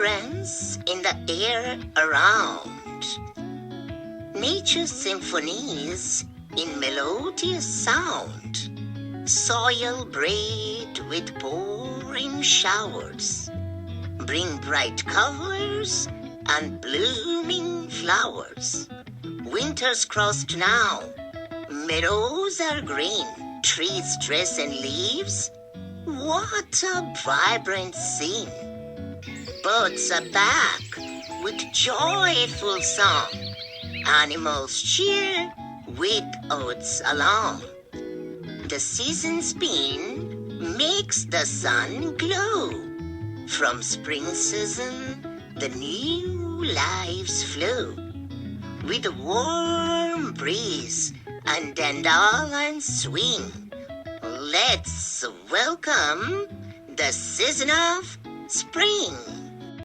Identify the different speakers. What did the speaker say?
Speaker 1: Friends in the air around. Nature's symphonies in melodious sound. Soil braid with pouring showers. Bring bright colors and blooming flowers. Winter's crossed now. Meadows are green. Trees dress in leaves. What a vibrant scene. Birds are back with joyful song. Animals cheer with oaths along. The season's spin makes the sun glow. From spring season, the new lives flow. With a warm breeze and dandelions swing, let's welcome the season of spring.